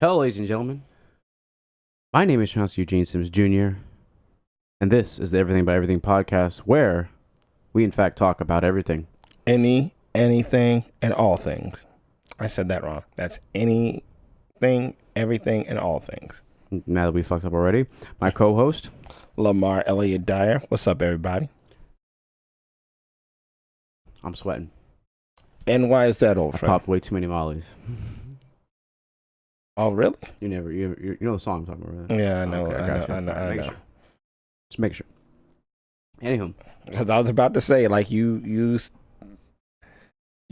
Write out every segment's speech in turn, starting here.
Hello, ladies and gentlemen. My name is Chauncey Eugene Sims Jr., and this is the Everything About Everything podcast, where we, in fact, talk about everything. Anything, and all things. I said that wrong. That's anything, everything, and all things. Now that we fucked up already, my co-host, Lamar Dyer. What's up, everybody? I'm sweating. And why is that, old I friend? popped way too many mollies. Oh, really? You know the song I'm talking about, right? Yeah, I know. Okay, I know. Sure. Just make sure. Anywho. Because I was about to say, like, you're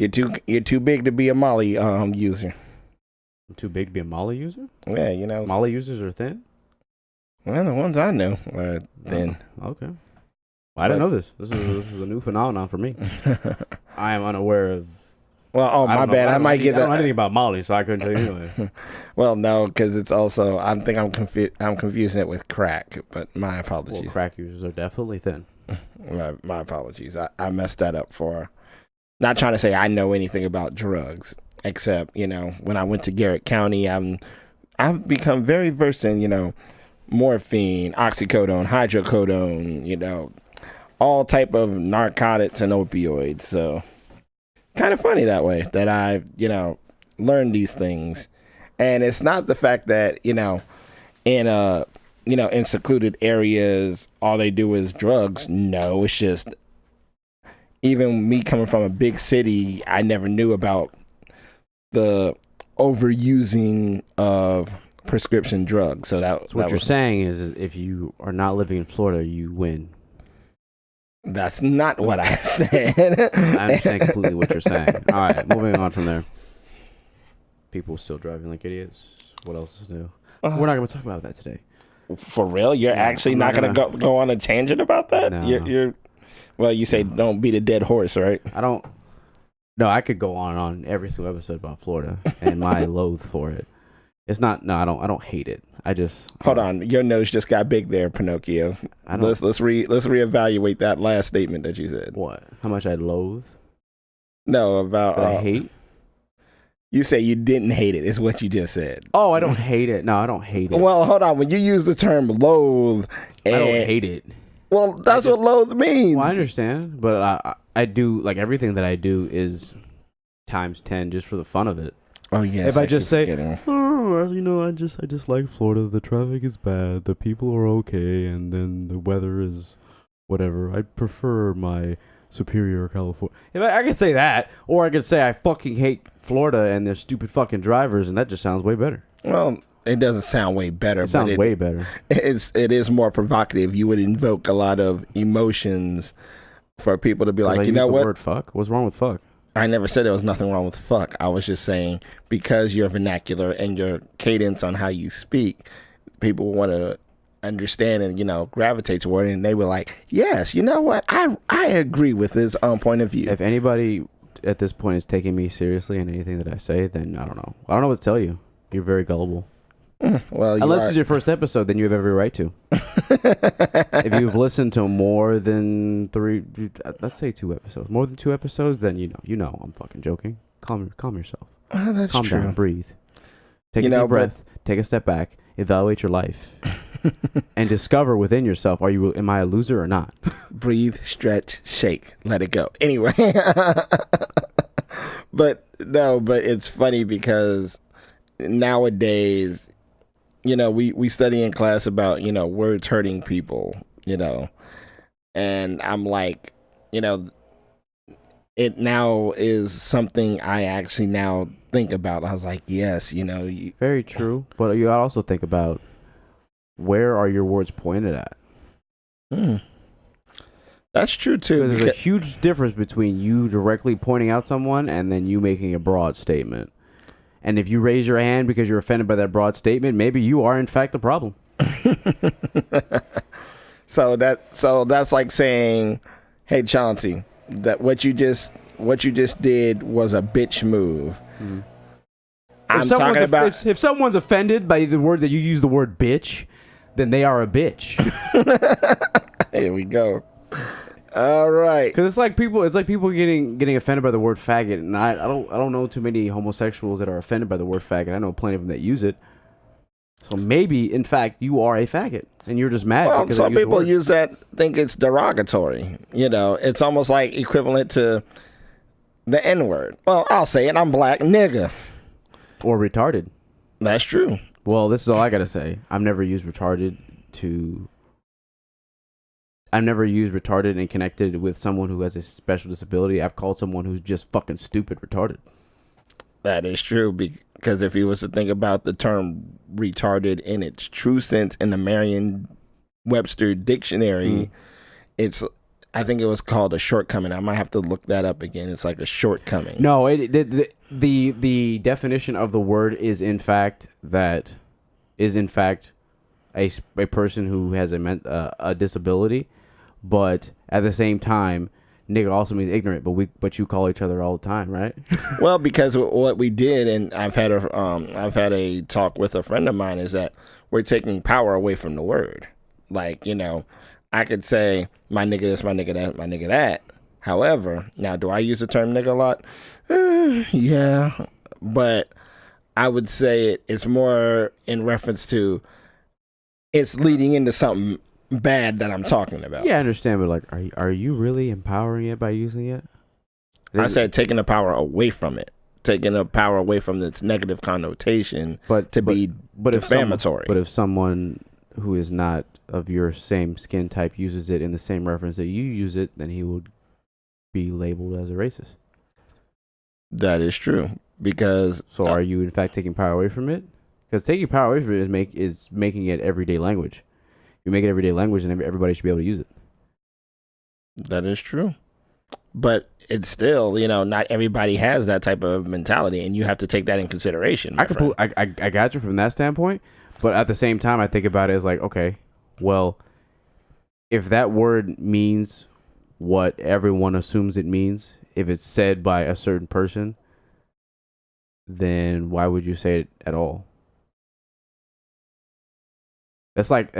too big to be a Molly user. I'm too big to be a molly user? Yeah, you know. Molly users are thin? Well, the ones I know are thin. Okay. Well, I didn't know this. This is a new phenomenon for me. I am unaware of. Well, my bad. I might get. I don't know anything about Molly, so I couldn't tell you anyway. Well, no, because it's also. I'm confusing it with crack, but my apologies. Well, crack users are definitely thin. My apologies. I messed that up for. Not trying to say I know anything about drugs, except when I went to Garrett County, I've become very versed in morphine, oxycodone, hydrocodone, all type of narcotics and opioids. So. Kind of funny that way that I've, learned these things. And it's not the fact that, in secluded areas, all they do is drugs. No, it's just even me coming from a big city, I never knew about the overusing of prescription drugs. So what you're saying is if you are not living in Florida, you win. That's not what I said. I understand completely what you're saying. All right, moving on from there. People still driving like idiots. What else is new? We're not going to talk about that today. For real? You're actually not going to go on a tangent about that? No. Well, you say don't beat a dead horse, right? No, I could go on and on every single episode about Florida and my loathe for it. It's not. No, I don't hate it. I just hold on. Your nose just got big there, Pinocchio. Let's reevaluate that last statement that you said. What? How much I loathe? No, about I hate. You say you didn't hate it. Is what you just said. Oh, I don't hate it. No, I don't hate it. Well, hold on. When you use the term loathe, I don't hate it. Well, that's what loathe means. Well, I understand, but I do like everything that I do is times 10 just for the fun of it. Oh yes. If I just say, I just like Florida. The traffic is bad. The people are okay, and then the weather is whatever. I prefer my superior California. If I could say that, or I could say I fucking hate Florida and their stupid fucking drivers, and that just sounds way better. Well, it doesn't sound way better. It sounds way better. It is more provocative. You would invoke a lot of emotions for people to be like, you know what? Word fuck. What's wrong with fuck? I never said there was nothing wrong with fuck. I was just saying because your vernacular and your cadence on how you speak, people want to understand and, gravitate toward it. And they were like, yes, you know what? I agree with his point of view. If anybody at this point is taking me seriously in anything that I say, then I don't know. I don't know what to tell you. You're very gullible. Well, unless it's your first episode, then you have every right to. If you've listened to more than 3, let's say 2 episodes, more than 2 episodes, then you know I'm fucking joking. Calm yourself. That's calm true. Down, breathe, take a deep breath, take a step back, evaluate your life, and discover within yourself: am I a loser or not? Breathe, stretch, shake, let it go. Anyway, but it's funny because nowadays. We study in class about, words hurting people, and I'm like, it now is something I actually now think about. I was like, yes, Very true. But you also think about where are your words pointed at? That's true, too. There's a huge difference between you directly pointing out someone and then you making a broad statement. And if you raise your hand because you're offended by that broad statement, maybe you are in fact the problem. So that's like saying, "Hey, Chauncey, that what you just did was a bitch move." Mm-hmm. If someone's offended by the word that you use, the word bitch, then they are a bitch. Here we go. All right. Because it's like people getting offended by the word faggot, and I don't know too many homosexuals that are offended by the word faggot. I know plenty of them that use it, So maybe, in fact, you are a faggot, and you're just mad. Well, because some people use that, think it's derogatory. It's almost like equivalent to the N-word. Well, I'll say it. I'm black, nigga. Or retarded. That's true. Well, this is all I gotta say. I've never used retarded and connected with someone who has a special disability. I've called someone who's just fucking stupid retarded. That is true, because if you was to think about the term retarded in its true sense in the Merriam-Webster dictionary, I think it was called a shortcoming. I might have to look that up again. It's like a shortcoming. No, the definition of the word is in fact a person who has a disability, but at the same time, nigga also means ignorant. But you call each other all the time, right? Well, because what we did, and I've had a talk with a friend of mine, is that we're taking power away from the word. Like, I could say my nigga this, my nigga that, my nigga that. However, now do I use the term nigga a lot? Yeah, but I would say it's more in reference to it's leading into something bad that I'm talking about. Yeah, I understand, but like, are you really empowering it by using it? I said taking the power away from it, taking the power away from its negative connotation, but defamatory. But if someone who is not of your same skin type uses it in the same reference that you use it, then he would be labeled as a racist. That is true. Because are you in fact taking power away from it? Because taking power away from it is making it everyday language. You make it everyday language, and everybody should be able to use it. That is true. But it's still, not everybody has that type of mentality, and you have to take that in consideration. I got you from that standpoint, but at the same time, I think about it as like, okay, well, if that word means what everyone assumes it means, if it's said by a certain person, then why would you say it at all? That's like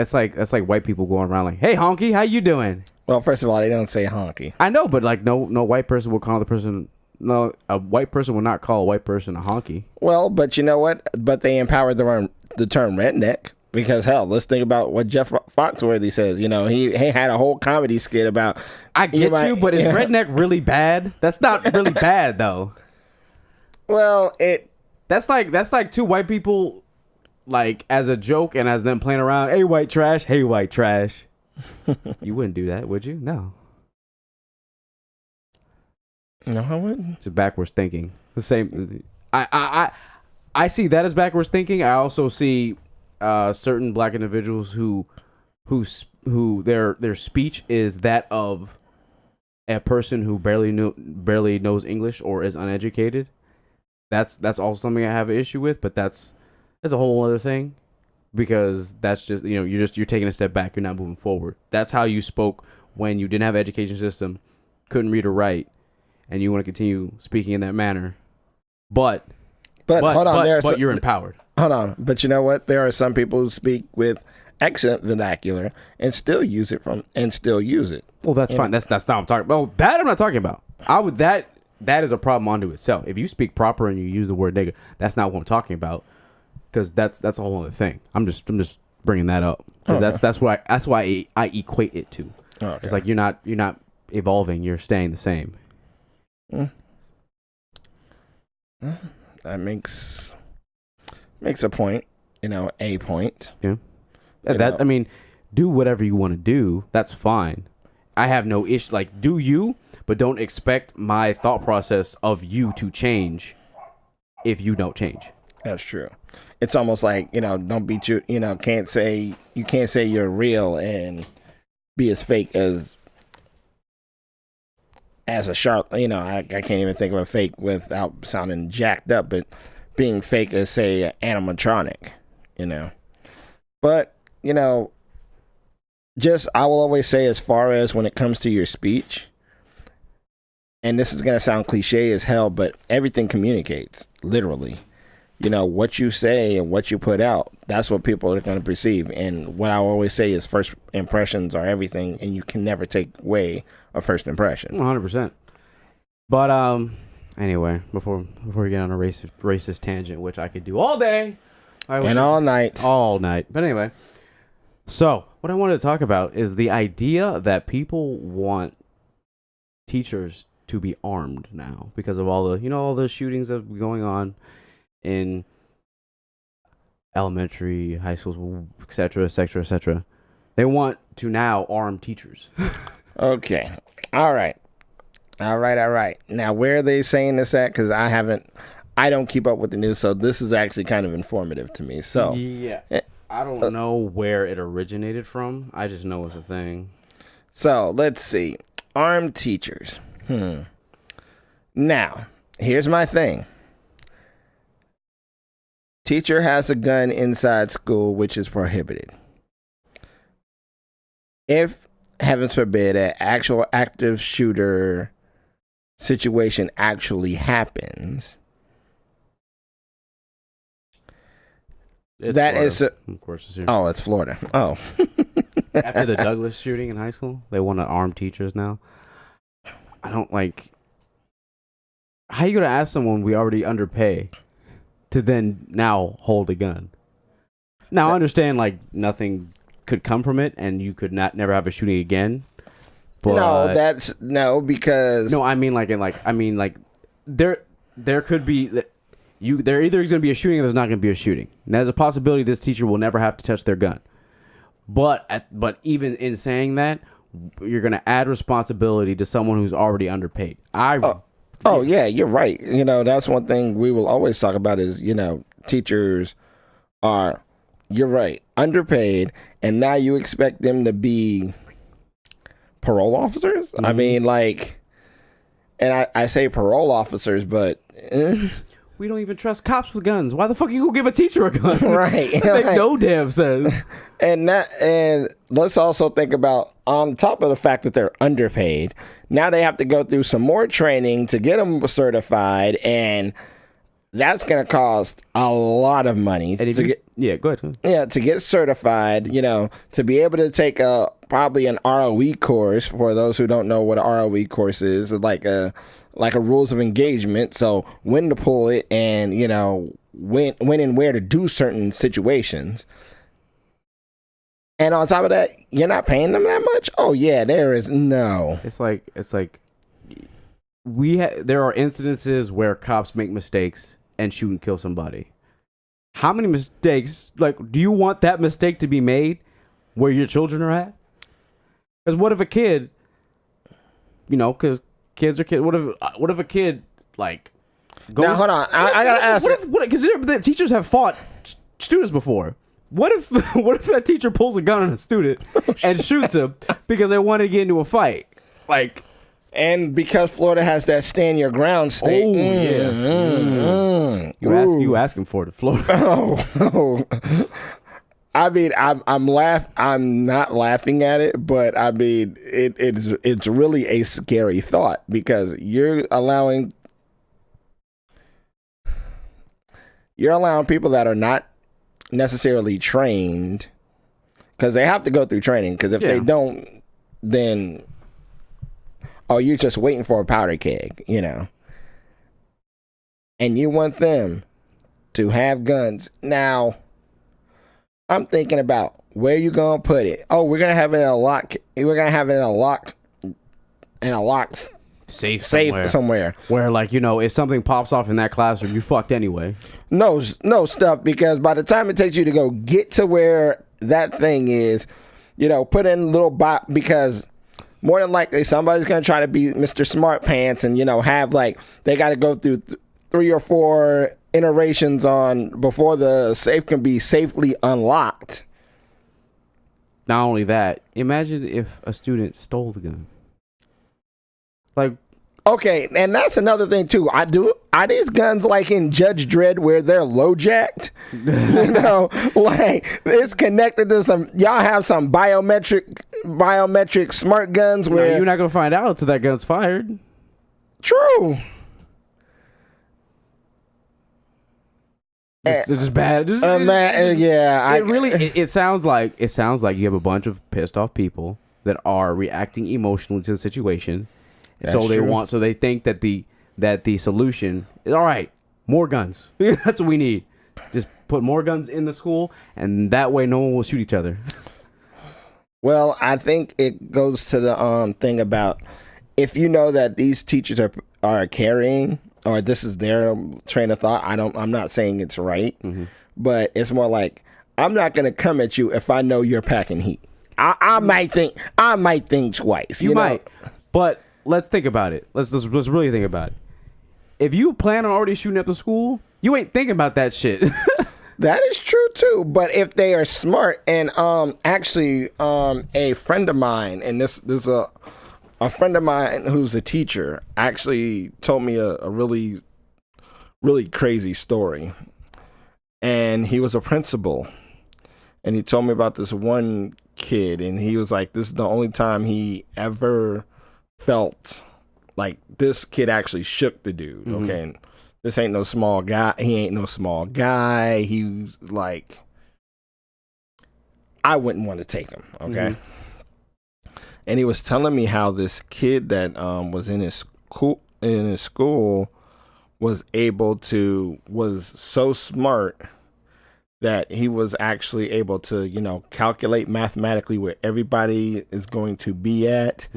white people going around like, "Hey, honky, how you doing?" Well, first of all, they don't say honky. I know, but like, no white person will call the person. No, a white person will not call a white person a honky. Well, but you know what? But they empowered the term redneck. Because hell, let's think about what Jeff Foxworthy says. He had a whole comedy skit about. I get you, but is redneck really bad? That's not really bad though. Well, that's like two white people, like as a joke and as them playing around. Hey, white trash. Hey, white trash. You wouldn't do that, would you? No. No, I wouldn't. It's backwards thinking. The same. I see that as backwards thinking. I also see certain black individuals who their speech is that of a person who barely knows English or is uneducated. That's also something I have an issue with, but that's a whole other thing, because that's just you're taking a step back, you're not moving forward. That's how you spoke when you didn't have an education system, couldn't read or write, and you want to continue speaking in that manner. But hold on, but you're empowered. Hold on, but you know what? There are some people who speak with excellent vernacular and still use it. Well, that's fine. That's not what I'm talking about. Well, that I'm not talking about. That is a problem unto itself. If you speak proper and you use the word nigga, that's not what I'm talking about, because that's a whole other thing. I'm just bringing that up because that's why I equate it to. Okay. It's like you're not evolving. You're staying the same. That makes a point. A point. Yeah. I mean, do whatever you want to do. That's fine. I have no issue. Like, do you, but don't expect my thought process of you to change if you don't change. That's true. It's almost like, don't be too, you can't say you're real and be as fake as a sharp, I can't even think of a fake without sounding jacked up, but being fake as, say, an animatronic, But, just, I will always say, as far as when it comes to your speech, and this is going to sound cliche as hell, but everything communicates, literally. What you say and what you put out, that's what people are going to perceive. And what I always say is first impressions are everything, and you can never take away a first impression. 100%. But anyway, before we get on a racist tangent, which I could do all day, And all night. All night. But anyway, so what I wanted to talk about is the idea that people want teachers to be armed now because of all the shootings that are going on in elementary, high schools, etc., etc., etc. They want to now arm teachers. Okay. All right. Now, where are they saying this at? Because I don't keep up with the news, so this is actually kind of informative to me. So yeah, I don't know where it originated from. I just know it's a thing. So let's see. Armed teachers. Now, here's my thing. Teacher has a gun inside school, which is prohibited. If, heavens forbid, an actual active shooter situation actually happens, It's that Florida. is Of course it's here. Oh, it's Florida. Oh. After the Douglas shooting in high school, they want to arm teachers now. I don't like. How you gonna ask someone we already underpay to then now hold a gun? Now I understand like nothing could come from it, and you could never have a shooting again. But because no, I mean there could be there either is going to be a shooting or there's not going to be a shooting. And there's a possibility this teacher will never have to touch their gun. But even in saying that, you're going to add responsibility to someone who's already underpaid. Yeah, you're right. That's one thing we will always talk about is, teachers are, you're right, underpaid, and now you expect them to be parole officers? Mm-hmm. I mean, and I say parole officers, but we don't even trust cops with guns. Why the fuck you gonna give a teacher a gun? Right. That makes no damn sense. And let's also think about, on top of the fact that they're underpaid, now they have to go through some more training to get them certified, and that's going to cost a lot of money go ahead. Yeah, to get certified, to be able to take probably an ROE course. For those who don't know what an ROE course is, like a rules of engagement. So when to pull it, and when and where to do certain situations. And on top of that, you're not paying them that much? Oh yeah, there is no. It's like there are incidences where cops make mistakes and shoot and kill somebody. How many mistakes, do you want that mistake to be made where your children are at? Because what if a kid, because kids are kids. What if a kid goes? Now hold on, I gotta ask. Because the teachers have fought students before. What if that teacher pulls a gun on a student and shoots him because they want to get into a fight? And because Florida has that stand your ground state. Oh yeah. You asking for it, Florida? Oh. I mean, I'm not laughing at it, but I mean, it's really a scary thought, because you're allowing people that are not necessarily trained, because they have to go through training, because if they don't, then you're just waiting for a powder keg, and you want them to have guns. Now I'm thinking about where you gonna put it. Oh, we're gonna have it in a lock. We're gonna have it in a locked safe somewhere. Where if something pops off in that classroom, you fucked anyway. No stuff, because by the time it takes you to go get to where that thing is, put in a little bot, because more than likely somebody's gonna try to be Mr. Smart Pants and have they got to go through 3 or 4 iterations before the safe can be safely unlocked. Not only that, imagine if a student stole the gun. Okay, and that's another thing too. Are these guns in Judge Dredd where they're low jacked? It's connected to some. Y'all have some biometric smart guns where you're not gonna find out until that gun's fired. True. It's just bad. It sounds like you have a bunch of pissed off people that are reacting emotionally to the situation. That's so true. They think that the solution is all right. More guns. That's what we need. Just put more guns in the school, and that way no one will shoot each other. Well, I think it goes to the thing about if you know that these teachers are carrying, or this is their train of thought. I'm not saying it's right, but it's more like I'm not gonna come at you if I know you're packing heat. I might think twice. You might, but let's think about it. Let's really think about it. If you plan on already shooting up the school, you ain't thinking about that shit. That is true too. But if they are smart, and actually, a friend of mine, and this is a friend of mine who's a teacher, actually told me a really, really crazy story. And he was a principal, and he told me about this one kid, and he was like, this is the only time he ever felt like this kid actually shook the dude. Okay, and this ain't no small guy. He ain't no small guy. He's like, I wouldn't want to take him. Okay, and he was telling me how this kid that was in his school was so smart that he was actually able to, calculate mathematically where everybody is going to be at,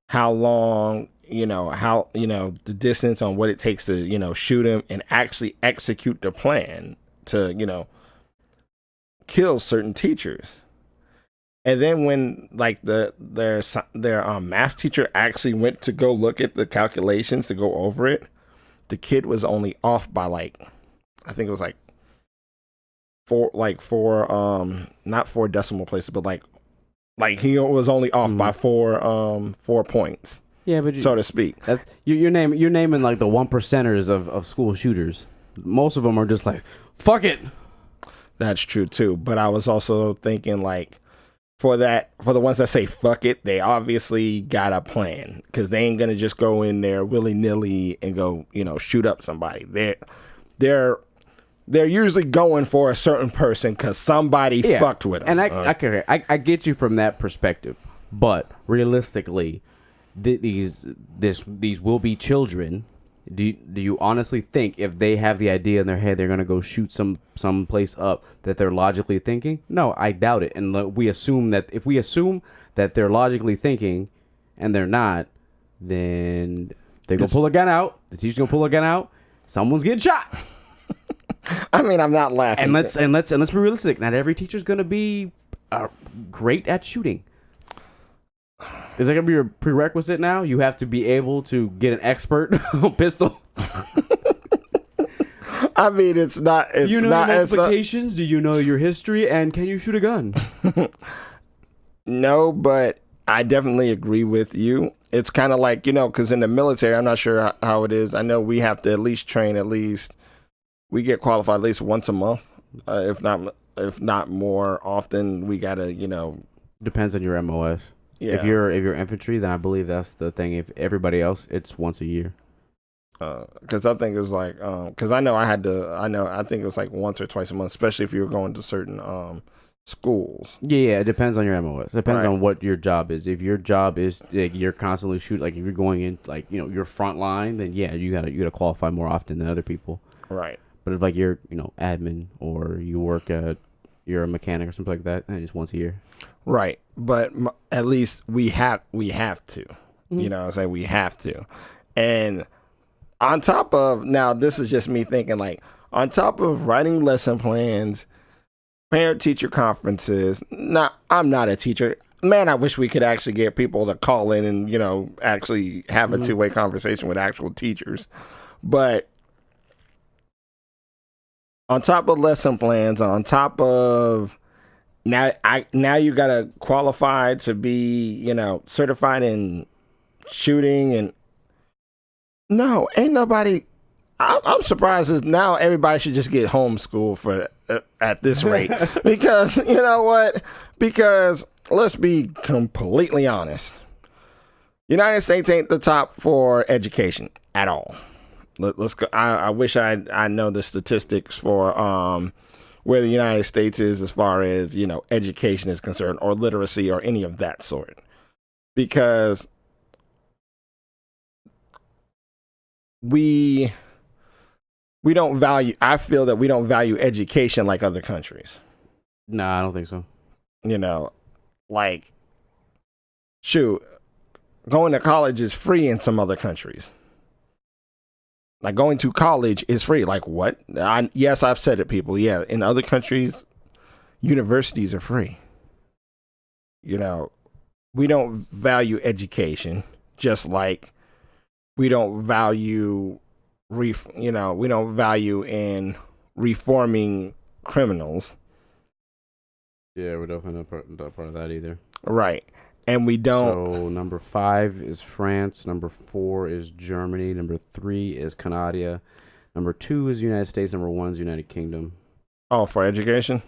how long, the distance on what it takes to, shoot him, and actually execute the plan to, kill certain teachers. And then when like their math teacher actually went to go look at the calculations to go over it, the kid was only off by I think it was not 4 decimal places, but like he was only off by 4 points. Yeah, but so to speak. You're naming like the 1%ers of school shooters. Most of them are just like, fuck it. That's true too. But I was also thinking for the ones that say fuck it, they obviously got a plan, because they ain't gonna just go in there willy nilly and go shoot up somebody. They're usually going for a certain person because somebody fucked with them. And I get you from that perspective, but realistically, these will be children. Do you honestly think if they have the idea in their head they're gonna go shoot some place up that they're logically thinking? No, I doubt it. And if we assume that they're logically thinking and they're not, then they're gonna pull a gun out. The teacher's gonna pull a gun out. Someone's getting shot. I mean, I'm not laughing. And let's be realistic. Not every teacher's gonna be great at shooting. Is that gonna be your prerequisite now? You have to be able to get an expert pistol. I mean, it's not. It's you know not, your multiplications? Do you know your history? And can you shoot a gun? No, but I definitely agree with you. It's kind of like, because in the military, I'm not sure how it is. I know we have to at least train we get qualified at least once a month, if not more often. We gotta, Depends on your MOS. Yeah. If you're infantry, then I believe that's the thing. If everybody else, it's once a year. Because I think it was because I think it was like once or twice a month, especially if you were going to certain schools. Yeah, it depends on your MOS. It depends on what your job is. If your job is you're constantly shooting, like if you're going in your front line, then yeah, you gotta qualify more often than other people. Right. But if you're admin, or you work you're a mechanic or something like that, then it's once a year. Right. But at least we have to. I say we have to. And on top of, now this is just me thinking, on top of writing lesson plans, parent teacher conferences. Now, I'm not a teacher. Man, I wish we could actually get people to call in and, actually have a two-way conversation with actual teachers. But on top of lesson plans, on top of now you gotta qualify to be, certified in shooting, and no, ain't nobody. I'm surprised that now everybody should just get homeschooled for at this rate, because you know what? Because let's be completely honest, United States ain't the top for education at all. Let's go. I wish I know the statistics for where the United States is as far as education is concerned, or literacy, or any of that sort, because we we don't value. I feel that we don't value education like other countries. Nah, I don't think so. You know, like, shoot, going to college is free in some other countries. Like, going to college is free. Like, what? Yes, I've said it, people. Yeah, in other countries, universities are free. You know, we don't value education, just like we don't value, we don't value in reforming criminals. Yeah, we're definitely not part of that either. Right. And we don't. So number 5 is France. Number 4 is Germany. Number 3 is Canada. Number 2 is United States. Number 1 is United Kingdom. Oh, for education?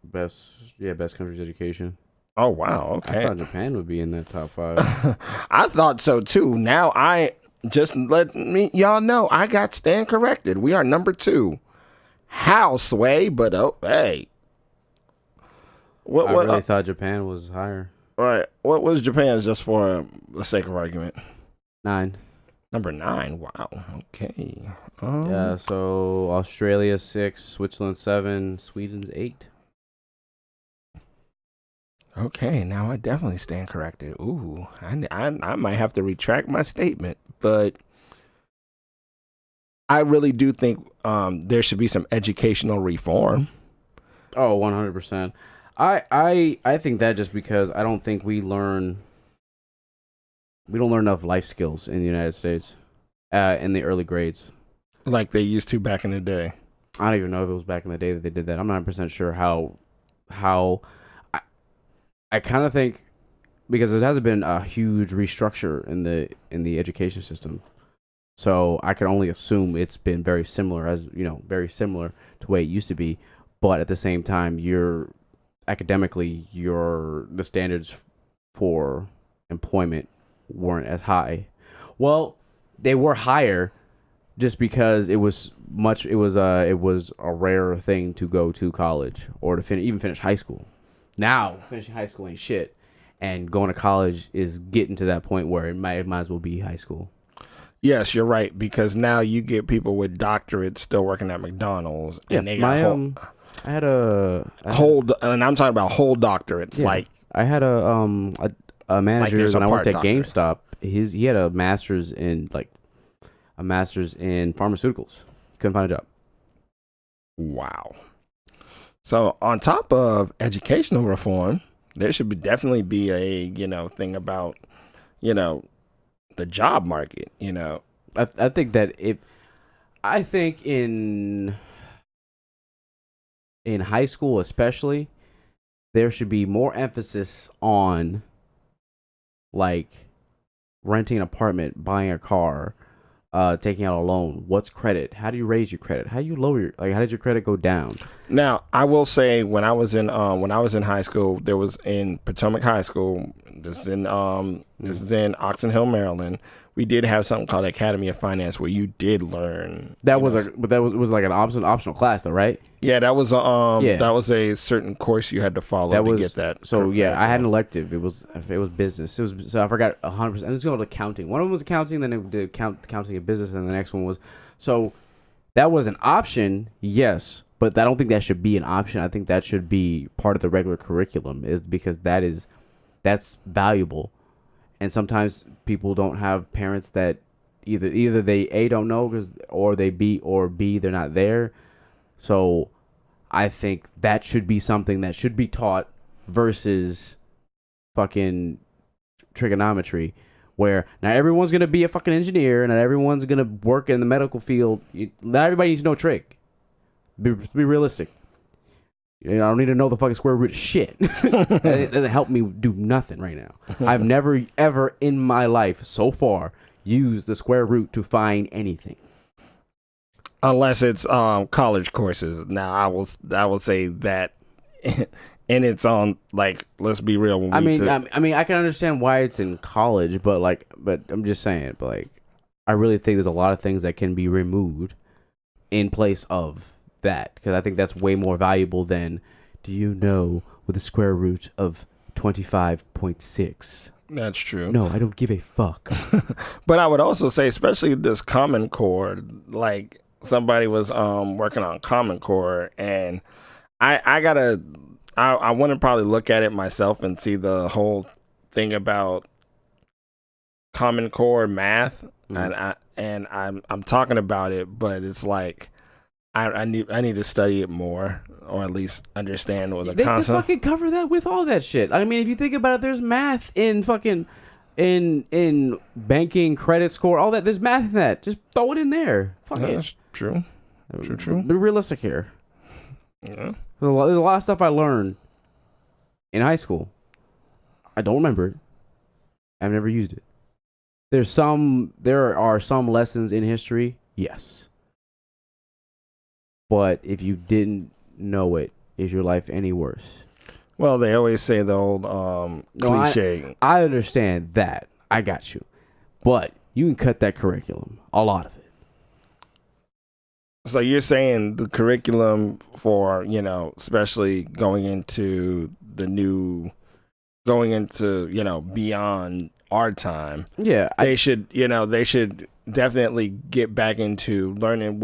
Best country's education. Oh, wow. Okay. I thought Japan would be in that top 5. I thought so too. Now y'all know I got stand corrected. We are number 2. How, Sway? But hey. I really thought Japan was higher. Right. What was Japan's, just for the sake of argument? 9. Number 9. Wow. Okay. Yeah, so Australia 6, Switzerland 7, Sweden's 8. Okay, now I definitely stand corrected. Ooh, I might have to retract my statement, but I really do think there should be some educational reform. Oh, 100%. I think that just because I don't think we don't learn enough life skills in the United States in the early grades. Like they used to back in the day. I don't even know if it was back in the day that they did that. I'm not 100% sure how I kind of think, because it hasn't been a huge restructure in the education system. So I can only assume it's been very similar to the way it used to be, but at the same time, the standards for employment weren't as high. Well, they were higher just because it was a rare thing to go to college or to even finish high school. Now finishing high school ain't shit, and going to college is getting to that point where it might as well be high school. Yes, you're right, because now you get people with doctorates still working at McDonald's, and they got and I'm talking about whole doctorates. Yeah, like I had a manager when I worked at GameStop. He had a master's in pharmaceuticals. Couldn't find a job. Wow. So on top of educational reform, there should definitely be a thing about the job market. I think that I think in high school especially, there should be more emphasis on like renting an apartment, buying a car, taking out a loan. What's credit? How do you raise your credit? How do you lower how did your credit go down? Now, I will say when I was in high school, there was in Potomac High School. This is in Oxon Hill, Maryland. We did have something called Academy of Finance where you did learn. That was like an optional class though, right? Yeah, that was that was a certain course you had to follow to get that. So yeah, I had an elective. It was business. So I forgot 100%. And it's going to accounting. One of them was accounting, then it did accounting and business, and the next one was that was an option, yes, but I don't think that should be an option. I think that should be part of the regular curriculum, is because that's valuable. And sometimes people don't have parents that either they don't know or they B they're not there. So I think that should be something that should be taught versus fucking trigonometry, where not everyone's gonna be a fucking engineer and not everyone's gonna work in the medical field. Not everybody needs to know trig. Be realistic. I don't need to know the fucking square root of shit. It doesn't help me do nothing right now. I've never, ever in my life so far used the square root to find anything. Unless it's college courses. Now, I will say that and it's on, let's be real. I mean, I can understand why it's in college, but I'm just saying, I really think there's a lot of things that can be removed in place of that, because I think that's way more valuable than, do you know what the square root of 25.6 That's true. No, I don't give a fuck. But I would also say, especially this Common Core, like somebody was working on Common Core, and I want to probably look at it myself and see the whole thing about Common Core math, and I'm talking about it, but it's like I need to study it more, or at least understand what the concept. They can fucking cover that with all that shit. I mean, if you think about it, there's math in fucking in banking, credit score, all that. There's math in that. Just throw it in there. Fuck it. That's true. True. Be realistic here. Yeah. There's a lot of stuff I learned in high school. I don't remember it. I've never used it. There are some lessons in history, yes. But if you didn't know it, is your life any worse? Well, they always say the old cliche. I understand that. I got you. But you can cut that curriculum, a lot of it. So you're saying the curriculum for, especially going into beyond our time. Yeah. They should definitely get back into learning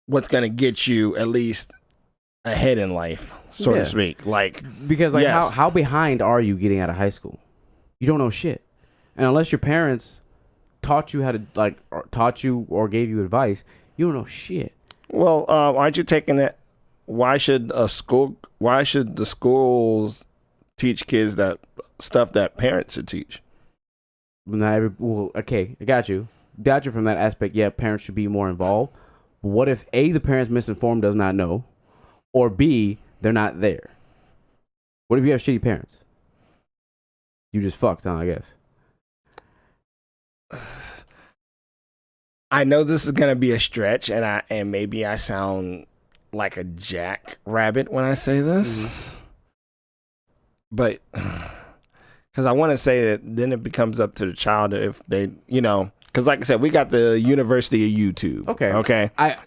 what's going to get you at least ahead in life, so to speak. Because yes. how behind are you getting out of high school? You don't know shit. And unless your parents taught you or gave you advice, you don't know shit. Well, aren't you taking it? Why should the schools teach kids that stuff that parents should teach? Okay, I got you. Got you from that aspect. Yeah, parents should be more involved. But what if A, the parents misinformed, does not know, or B, they're not there? What if you have shitty parents? You just fucked, huh, I guess. I know this is gonna be a stretch, and maybe I sound like a jackrabbit when I say this, but because I want to say that then it becomes up to the child if they, because like I said, we got the University of YouTube. Okay.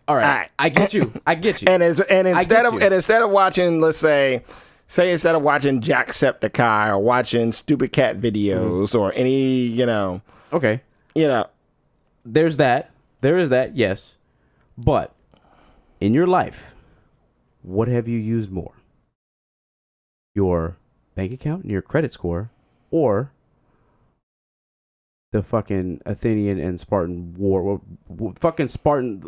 All right. I get you. And instead of watching, let's say instead of watching Jacksepticeye or watching stupid cat videos or any, Okay. There's that. There is that, yes. But in your life, what have you used more? Your bank account and your credit score, or the fucking Athenian and Spartan war? Fucking Spartan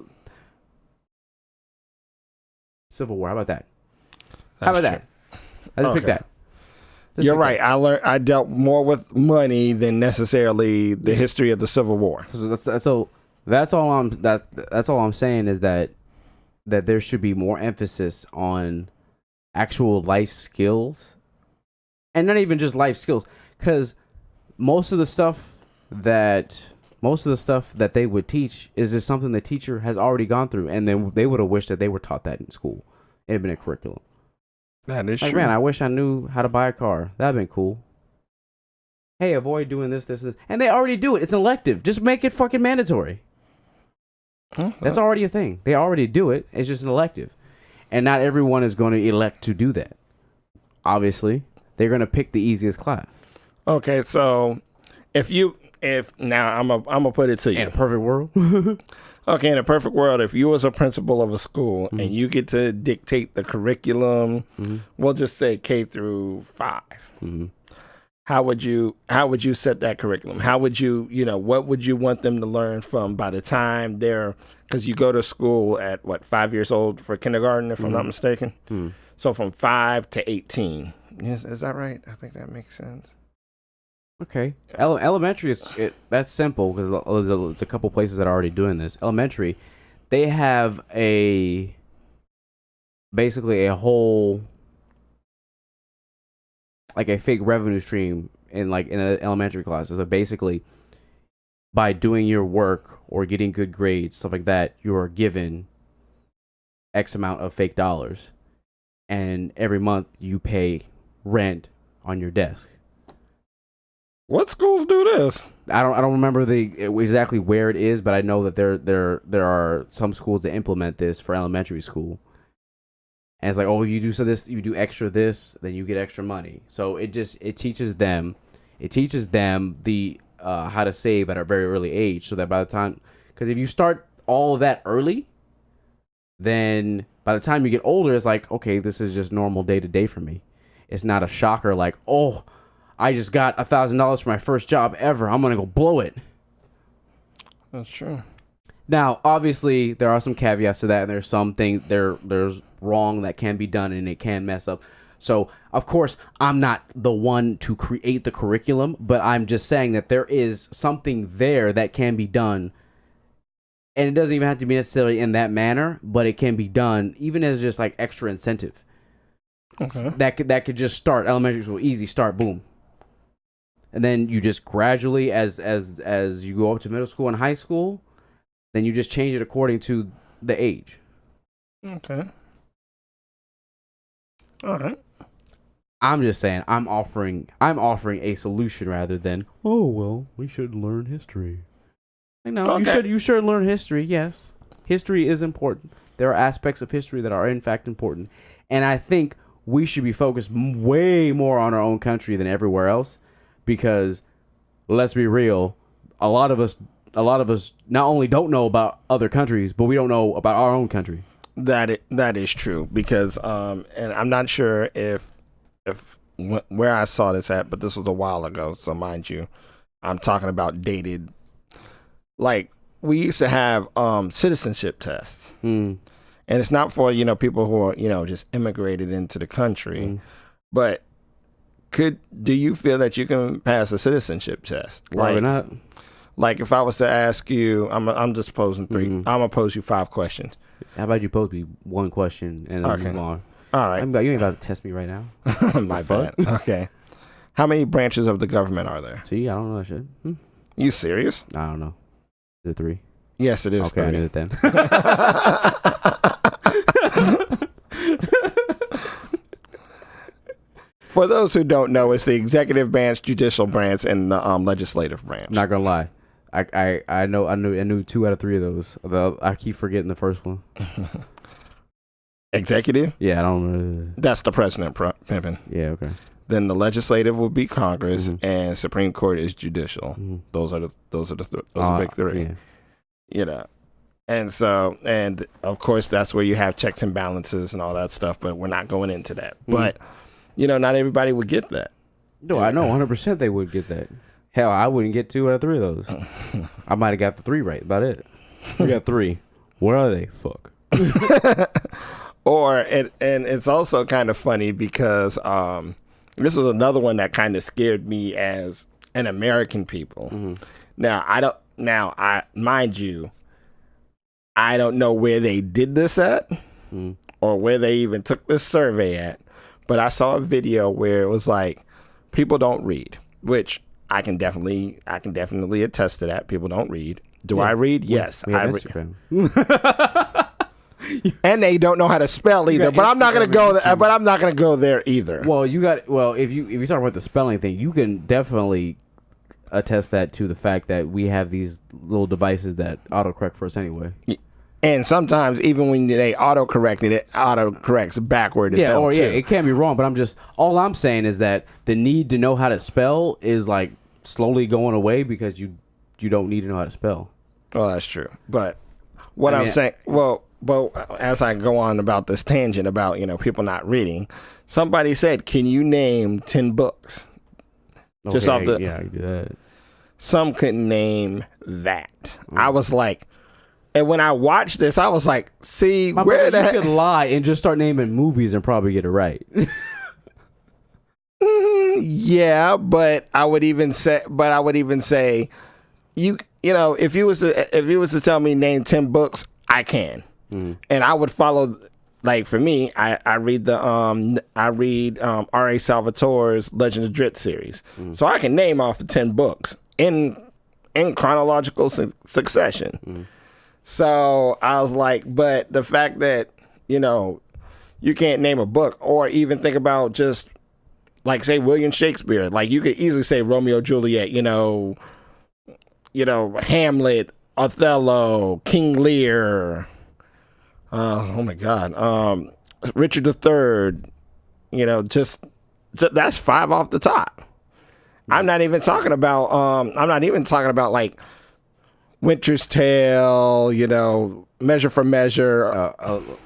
Civil War. How about that? That? I just picked that. You're right. I dealt more with money than necessarily the history of the Civil War. So that's all I'm saying is that there should be more emphasis on actual life skills, and not even just life skills, because most of the stuff that they would teach is just something the teacher has already gone through, and then they would have wished that they were taught that in school. It had been a curriculum. That is true. Man, I wish I knew how to buy a car. That'd been cool. Hey, avoid doing this. And they already do it. It's an elective. Just make it fucking mandatory. That's already a thing. They already do it. It's just an elective. And not everyone is going to elect to do that. Obviously, they're going to pick the easiest class. Okay, so if now I'm gonna put it to you. In a perfect world? Okay, in a perfect world, if you was a principal of a school and you get to dictate the curriculum, we'll just say K through 5. How would you set that curriculum? How would you, what would you want them to learn from by the time because you go to school at 5 years old for kindergarten, if I'm not mistaken. So from 5 to 18. Is that right? I think that makes sense. Okay. Elementary that's simple because there's a couple places that are already doing this. Elementary, they have basically a whole, like a fake revenue stream in an elementary class. So basically, by doing your work or getting good grades, stuff like that, you are given X amount of fake dollars, and every month you pay rent on your desk. What schools do this? I don't remember exactly where it is, but I know that there are some schools that implement this for elementary school. And it's like, oh, you do this, you do extra this, then you get extra money. So it teaches them It teaches them the how to save at a very early age, so that by the time, because if you start all of that early, then by the time you get older, it's like, okay, this is just normal day to day for me. It's not a shocker like, oh, I just got $1,000 for my first job ever. I'm gonna go blow it. That's true. Now, obviously, there are some caveats to that, and there's some things there's wrong that can be done, and it can mess up. So, of course, I'm not the one to create the curriculum, but I'm just saying that there is something there that can be done, and it doesn't even have to be necessarily in that manner, but it can be done even as just like extra incentive. Okay. That could just start elementary school, easy start, boom. And then you just gradually, as you go up to middle school and high school, then you just change it according to the age. Okay. All right. I'm just saying, I'm offering a solution rather than, oh well, we should learn history. No, Okay. you should learn history. Yes, history is important. There are aspects of history that are in fact important, and I think we should be focused way more on our own country than everywhere else, because let's be real, a lot of us not only don't know about other countries, but we don't know about our own country. That is true, because and I'm not sure if where I saw this at, but this was a while ago, so mind you, I'm talking about dated. Like, we used to have citizenship tests, and it's not for people who are just immigrated into the country, but do you feel that you can pass a citizenship test? Probably not. Like, if I was to ask you, I'm just posing 3. I'm gonna pose you 5 questions. How about you pose me one question and then move on? All right. You ain't about to test me right now. My bad. Okay. How many branches of the government are there? See, I don't know that shit. You serious? I don't know. Is it 3? Yes, it is. Okay, 3. I knew it then. For those who don't know, it's the executive branch, judicial branch, and the legislative branch. Not gonna lie, I knew 2 out of 3 of those. I keep forgetting the first one. Executive? Yeah, I don't know. That's the president, pimping. Yeah, okay. Then the legislative will be Congress, and Supreme Court is judicial. Those are the big 3. Yeah. And of course that's where you have checks and balances and all that stuff. But we're not going into that. But not everybody would get that. No, I know 100% they would get that. Hell, I wouldn't get 2 out of 3 of those. I might have got the 3 right. About it. We got 3. Where are they? Fuck. And it's also kind of funny because this was another one that kind of scared me as an American people. Now, mind you, I don't know where they did this at or where they even took this survey at, but I saw a video where it was like, people don't read, which I can definitely attest to that. People don't read. Do I read? Yes, I read. And they don't know how to spell either. But I'm not gonna go there. But I'm not gonna go there either. Well, if you talk about the spelling thing, you can definitely attest that to the fact that we have these little devices that autocorrect for us anyway. And sometimes even when they autocorrect it autocorrects backward as hell too. It can be wrong. But all I'm saying is that the need to know how to spell is like slowly going away because you don't need to know how to spell. Well, that's true. But I'm saying, but as I go on about this tangent about people not reading, somebody said, "Can you name 10 books?" Just off the I do that. Some couldn't name that. I was like, and when I watched this, I was like, "See, you could lie and just start naming movies and probably get it right." Yeah, but I would even say, if you was to tell me name 10 books, I can. And I would follow, like, for me, I read R.A. Salvatore's Legend of Drizzt series. So I can name off the 10 books in chronological succession. So I was like, but the fact that, you can't name a book or even think about just, like, say, William Shakespeare. Like, you could easily say Romeo, Juliet, Hamlet, Othello, King Lear. Oh my God. Richard III, just that's 5 off the top. I'm not even talking about like Winter's Tale, you know, Measure for Measure.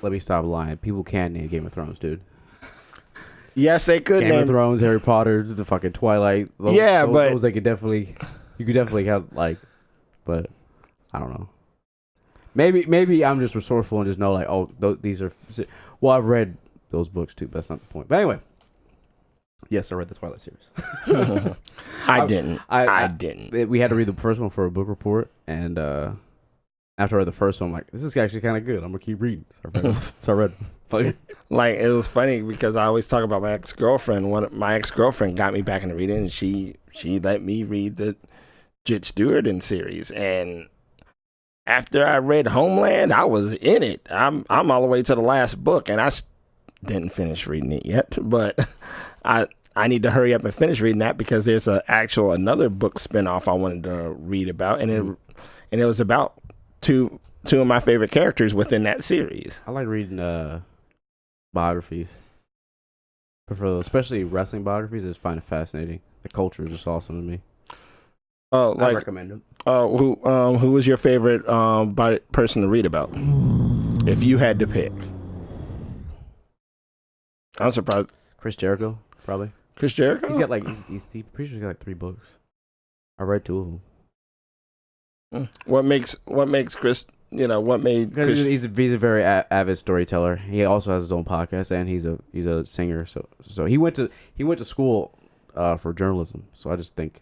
Let me stop lying. People can name Game of Thrones, dude. Yes, they could Game name of Thrones, Harry Potter, the fucking Twilight. Those they could definitely, you could definitely have like, but I don't know. Maybe I'm just resourceful and just know like, oh, these are. Well, I've read those books too, but that's not the point. But anyway, yes, I read the Twilight series. I didn't. I didn't. We had to read the first one for a book report, and after I read the first one, I'm like, this is actually kind of good. I'm gonna keep reading. So I read. Like, it was funny because I always talk about my ex-girlfriend. My ex-girlfriend got me back into reading, and she let me read the Jet Stewart series. And after I read Homeland, I was in it. I'm all the way to the last book, and I didn't finish reading it yet. But I need to hurry up and finish reading that because there's another book spinoff I wanted to read about, and it was about two of my favorite characters within that series. I like reading biographies. Prefer those, especially wrestling biographies. I just find it fascinating. The culture is just awesome to me. Oh, I recommend them. Who was your favorite person to read about? If you had to pick, I'm surprised. Chris Jericho, probably. Chris Jericho. He's got like he's pretty sure he's got like 3 books. I read 2 of them. What makes Chris? You know what made Chris? He's a very avid storyteller. He also has his own podcast, and he's a singer. So he went to school for journalism. So I just think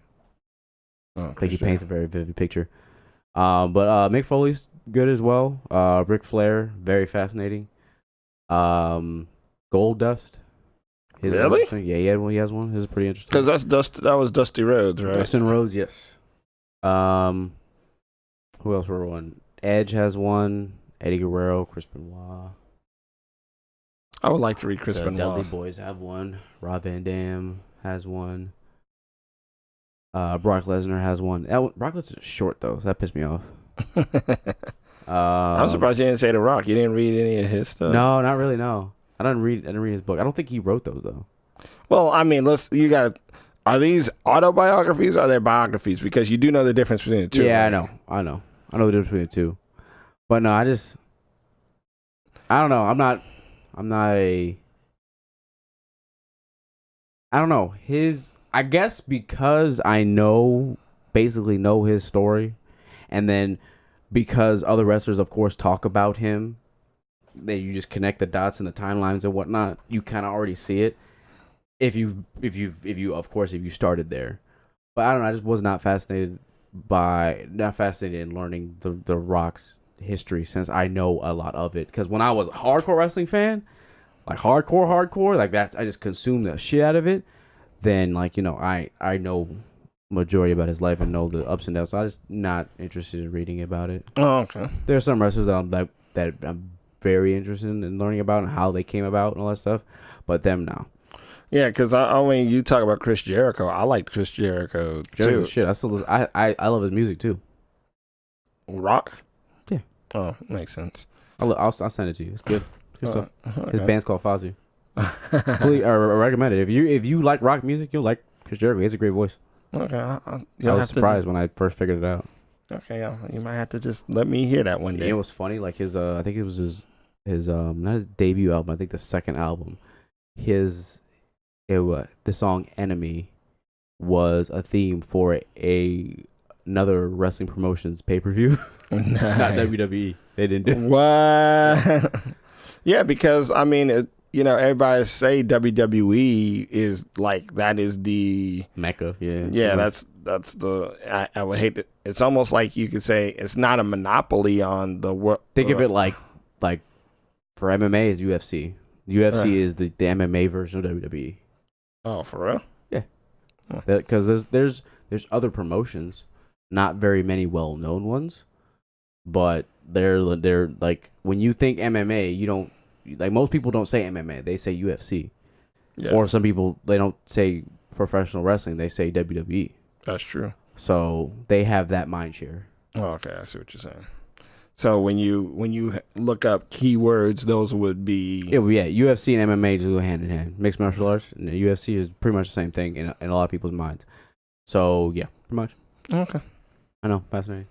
he paints a very vivid picture. But Mick Foley's good as well. Ric Flair, very fascinating. Gold Dust. Really? Yeah, he has one. His is pretty interesting. Because that was Dusty Rhodes, right? Dustin Rhodes, yes. Who else were one? Edge has one. Eddie Guerrero, Chris Benoit. I would like to read Chris The Benoit. Dudley Boys have one. Rob Van Dam has one. Brock Lesnar has one. Brock Lesnar is short though, so that pissed me off. I'm surprised you didn't say The Rock. You didn't read any of his stuff. No, not really. No, I didn't read his book. I don't think he wrote those though. Well, I mean, are these autobiographies or are they biographies? Because you do know the difference between the two. Yeah, right? I know the difference between the two. But no, I don't know. I'm not I don't know. I guess because I basically know his story, and then because other wrestlers, of course, talk about him, that you just connect the dots and the timelines and whatnot. You kind of already see it. If you started there, but I don't know. I just was not fascinated in learning the Rock's history, since I know a lot of it. Because when I was a hardcore wrestling fan, like hardcore, like that, I just consumed the shit out of it. Then, like, you know, I know majority about his life and know the ups and downs. So I'm just not interested in reading about it. Oh, okay. There are some wrestlers that I'm very interested in learning about and how they came about and all that stuff, but them now. Yeah, because when you talk about Chris Jericho, I like Chris Jericho too. Shit, I still I love his music too. Rock. Yeah. Oh, makes sense. I'll send it to you. It's good. Good stuff. Okay. His band's called Fozzy. I recommend it. If you like rock music, you'll like Chris Jericho. He has a great voice. Okay. I was surprised when I first figured it out. Okay, you might have to just let me hear that one day. You know what's funny? Like his I think it was his not his debut album. I think the second album. The song "Enemy" was a theme for another wrestling promotions pay-per-view. Nice. Not WWE. They didn't do it. What? Yeah, because I mean, everybody say WWE is like, that is the Mecca. Yeah. Yeah, that's the. I would hate it. It's almost like you could say it's not a monopoly on the world. Think of it like for MMA is UFC. UFC is the MMA version of WWE. Oh, for real? Yeah. Because there's other promotions, not very many well-known ones, but they're like, when you think MMA, you don't, like, most people don't say MMA, they say UFC. Yes. Or some people, they don't say professional wrestling, they say WWE. That's true. So they have that mind share. Oh, okay, I see what you're saying. So when you look up keywords, those would be... Yeah, UFC and MMA just go hand in hand. Mixed martial arts and UFC is pretty much the same thing in a lot of people's minds. So yeah, pretty much. Okay. I know, fascinating.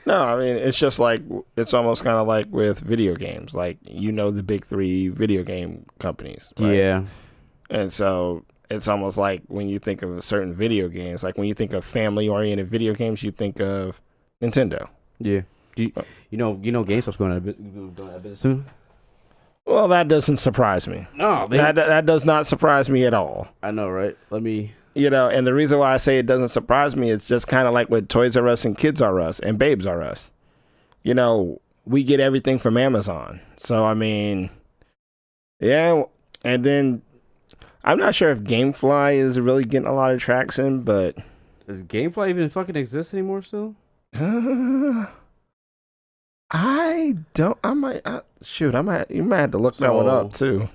No, I mean, it's just like, it's almost kind of like with video games. Like, the big three video game companies. Right? Yeah. And so it's almost like when you think of certain video games, like when you think of family-oriented video games, you think of Nintendo. Yeah. You know GameStop's going out of business soon? Well, that doesn't surprise me. No, that does not surprise me at all. I know, right? Let me... And the reason why I say it doesn't surprise me is just kind of like with Toys R Us and Kids R Us and Babes R Us. We get everything from Amazon. So, I mean, yeah. And then I'm not sure if Gamefly is really getting a lot of traction, but... Does Gamefly even fucking exist anymore still? I don't... you might have to look that one up, too.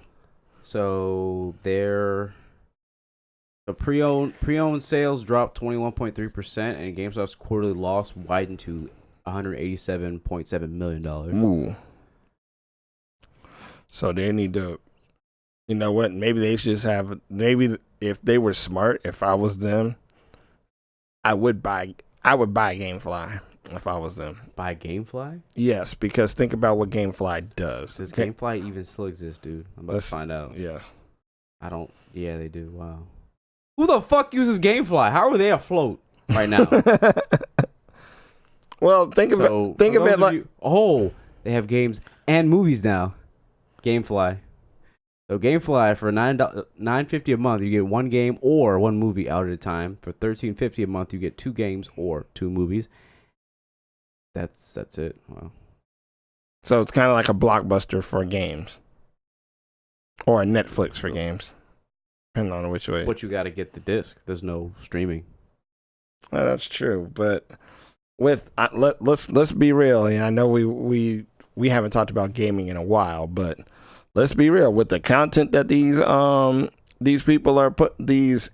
So, the pre-owned sales dropped 21.3%, and GameStop's quarterly loss widened to $187.7 million. Ooh. So they need to, you know what? Maybe they should just have. Maybe if they were smart, if I was them, I would buy GameFly if I was them. Buy GameFly? Yes, because think about what GameFly does. Does GameFly even still exist, dude? I'm about to find out. Yes. I don't. Yeah, they do. Wow. Who the fuck uses GameFly? How are they afloat right now? Well, think of it like they have games and movies now. GameFly. So GameFly for $9.50 a month, you get one game or one movie out at a time. For $13.50 a month, you get 2 games or 2 movies. That's it. Wow. So it's kind of like a Blockbuster for games, or a Netflix for games. Depending on which way. But you got to get the disc. There's no streaming. Well, that's true, but let's be real. And I know we haven't talked about gaming in a while, but let's be real with the content that these people these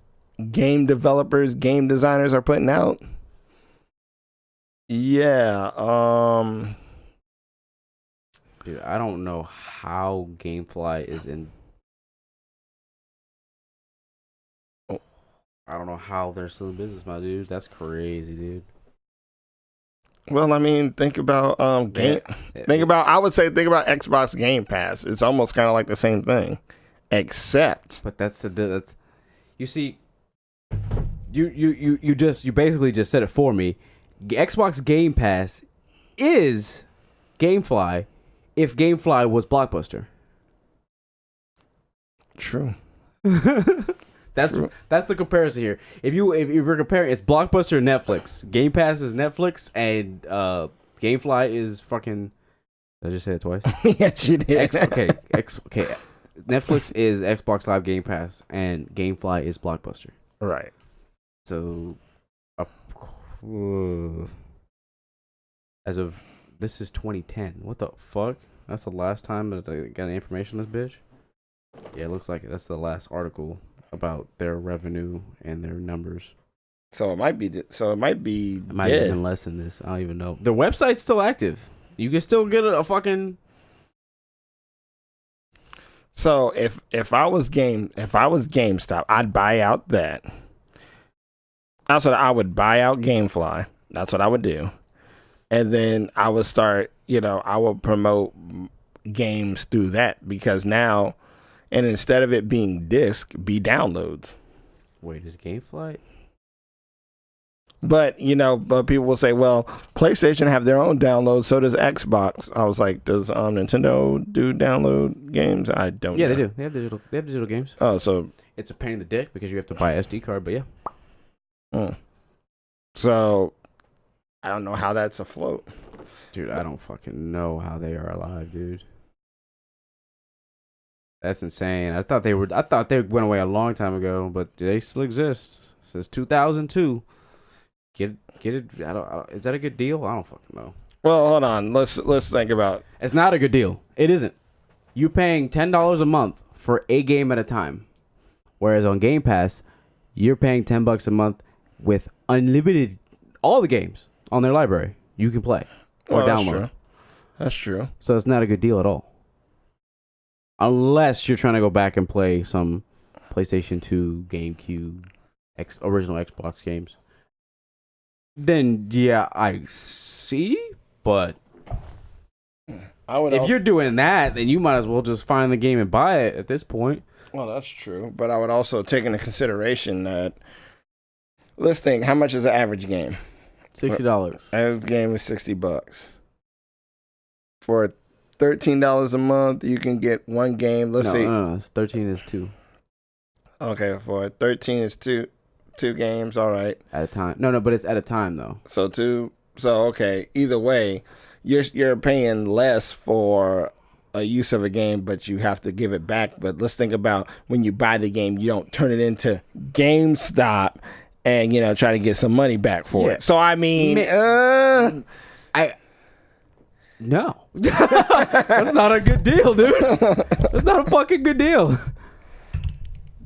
game developers, game designers are putting out. Yeah. Dude, I don't know how GameFly is in. I don't know how they're still in business, my dude. That's crazy, dude. Well, I mean, think about I would say think about Xbox Game Pass. It's almost kind of like the same thing, except. But you see, you basically just said it for me. Xbox Game Pass is GameFly if GameFly was Blockbuster. True. That's the comparison here. If you're comparing, it's Blockbuster and Netflix. Game Pass is Netflix, and GameFly is fucking. Did I just say it twice? Yes, you did. Okay. Netflix is Xbox Live Game Pass, and GameFly is Blockbuster. Right. So, as of this is 2010. What the fuck? That's the last time that I got any information on this bitch. Yeah, it looks like that's the last article about their revenue and their numbers. So it might be. It might be. It might have been less than this. I don't even know. Their website's still active. You can still get a fucking. So if I was GameStop, I'd buy out that. That's what I would buy out GameFly. That's what I would do, and then I would start. I would promote games through that because now. And instead of it being disc, be downloads. Wait, is GameFly? But people will say, well, PlayStation have their own downloads, so does Xbox. I was like, does Nintendo do download games? I don't know. Yeah, they do. They have digital games. Oh, so it's a pain in the dick because you have to buy an SD card, but yeah. So I don't know how that's afloat. Dude, I don't fucking know how they are alive, dude. That's insane. I thought they went away a long time ago, but they still exist since 2002. Get it? Is that a good deal? I don't fucking know. Well, hold on. Let's think about. It's not a good deal. It isn't. You paying $10 a month for a game at a time, whereas on Game Pass, you're paying $10 a month with unlimited all the games on their library you can play or download. That's true. So it's not a good deal at all. Unless you're trying to go back and play some PlayStation 2, GameCube, original Xbox games, then yeah, I see. But if you're doing that, then you might as well just find the game and buy it at this point. Well, that's true. But I would also take into consideration that, let's think, how much is an average game? $60. Average game is $60. For $13 a month, you can get one game. Let's see. No, 13 is 2. Okay, for 13 is two games. All right. At a time. No, but it's at a time though. So two. So okay. Either way, you're paying less for a use of a game, but you have to give it back. But let's think about when you buy the game, you don't turn it into GameStop and try to get some money back for it. So I mean, no, that's not a good deal, dude. That's not a fucking good deal.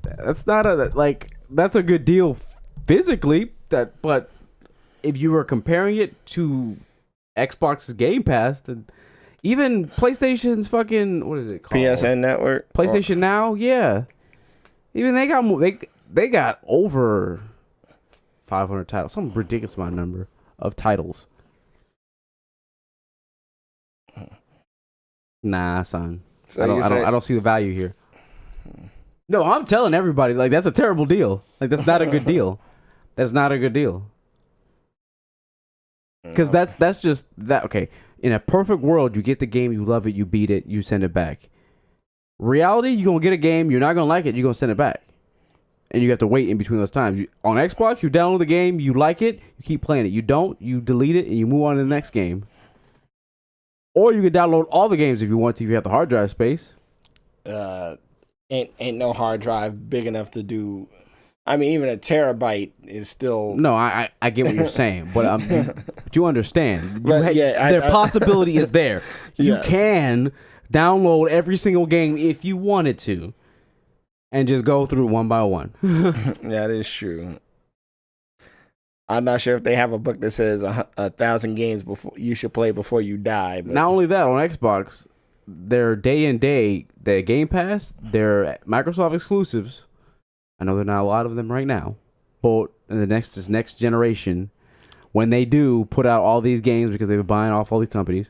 That's not that's a good deal physically. But if you were comparing it to Xbox's Game Pass, then even PlayStation's fucking, what is it called? PSN Network, PlayStation Now, yeah. Even they got more. They got over 500 titles, some ridiculous amount of number of titles. Nah, son. So I don't see the value here. No, I'm telling everybody, that's a terrible deal. That's not a good deal. That's not a good deal. Because that's just that. Okay, in a perfect world, you get the game, you love it, you beat it, you send it back. Reality, you're gonna get a game, you're not gonna like it, you're gonna send it back, and you have to wait in between those times. On Xbox, you download the game, you like it, you keep playing it. You don't, you delete it, and you move on to the next game. Or you can download all the games if you want to. If you have the hard drive space. Ain't no hard drive big enough to do. I mean, even a terabyte is still. No, I get what you're saying, but you understand. But, the possibility is there. You can download every single game if you wanted to, and just go through one by one. That is true. I'm not sure if they have a book that says 1,000 games before you should play before you die. But. Not only that, on Xbox, their day and day, their Game Pass, their Microsoft exclusives. I know there are not a lot of them right now, but in this next generation, when they do put out all these games because they've been buying off all these companies,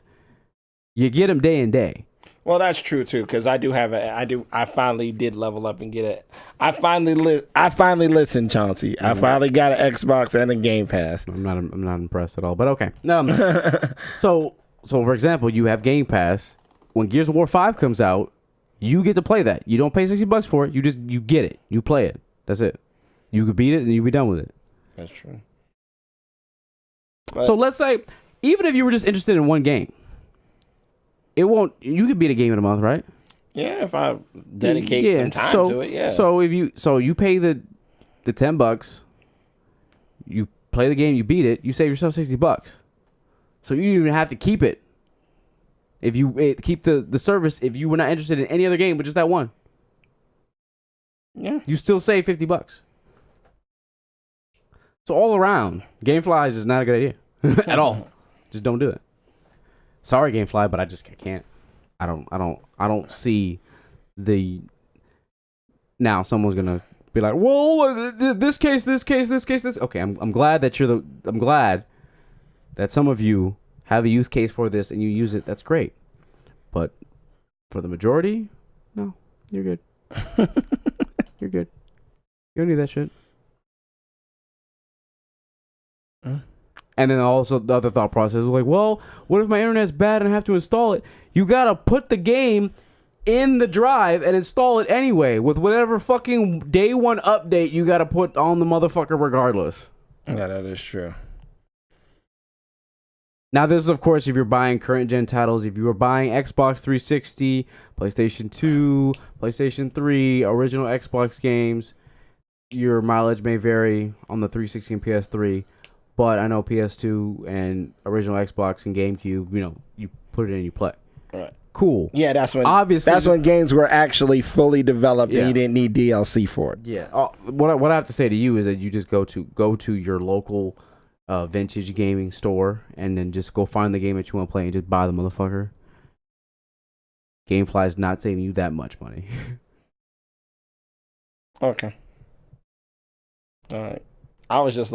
you get them day and day. Well, that's true too, because I finally did level up and get it. I finally listened, Chauncey. I finally got an Xbox and a Game Pass. I'm not impressed at all, but okay. So for example, you have Game Pass. When Gears of War 5 comes out, you get to play that. You don't pay $60 for it. You get it. You play it. That's it. You could beat it and you'll be done with it. That's true. So let's say, even if you were just interested in one game, you could beat a game in a month, right? Yeah, if I dedicate some time to it, yeah. So you pay the $10, you play the game, you beat it, you save yourself $60. So you don't even have to keep it. If you keep the service, if you were not interested in any other game but just that one, you still save $50. So all around, GameFly is just not a good idea at all. Just don't do it. Sorry, GameFly, but I can't. I don't see the. Now someone's gonna be like, "Whoa, this case. Okay, I'm glad that I'm glad that some of you have a use case for this and you use it. That's great. But for the majority, no, you're good. You're good. You don't need that shit. And then also the other thought process is like, well, what if my internet's bad and I have to install it? You gotta put the game in the drive and install it anyway with whatever fucking day one update you gotta put on the motherfucker regardless. Yeah, that is true. Now, this is, of course, if you're buying current gen titles. If you were buying Xbox 360, PlayStation 2, PlayStation 3, original Xbox games, your mileage may vary on the 360 and PS3. But I know PS2 and original Xbox and GameCube, you put it in, you play. Right. Cool. Yeah, that's when games were actually fully developed and you didn't need DLC for it. Yeah. What I have to say to you is that you just go to your local vintage gaming store and then just go find the game that you want to play and just buy the motherfucker. GameFly is not saving you that much money. Okay. All right. I was just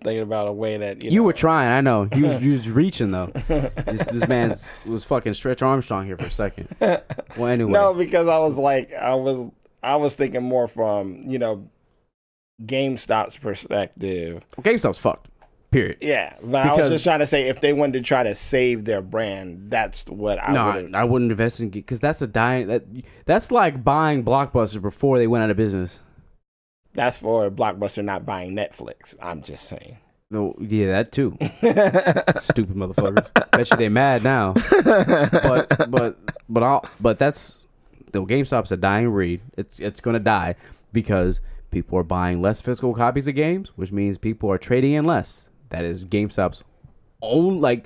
thinking about a way that You were trying, I know. You was reaching though. This man was fucking Stretch Armstrong here for a second. Well, anyway. No, because I was like, I was thinking more from GameStop's perspective. GameStop's fucked. Period. Yeah, but I was just trying to say if they wanted to try to save their brand, that's what I would. I wouldn't invest in because that's a dying. That's like buying Blockbuster before they went out of business. That's for Blockbuster not buying Netflix. I'm just saying. No, yeah, that too. Stupid motherfuckers. Bet you they mad now. But that's the GameStop's a dying breed. It's gonna die because people are buying less physical copies of games, which means people are trading in less. That is GameStop's own I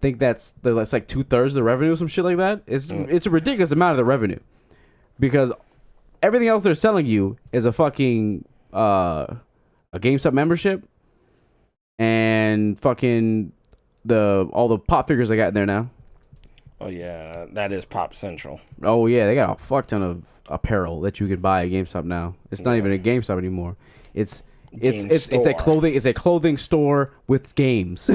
think that's like 2/3 of the revenue or some shit like that. It's a ridiculous amount of the revenue because everything else they're selling you is a fucking a GameStop membership and fucking all the pop figures they got in there now. Oh yeah, that is Pop Central. Oh yeah, they got a fuck ton of apparel that you can buy at GameStop now. It's not even a GameStop anymore. It's a clothing store with games.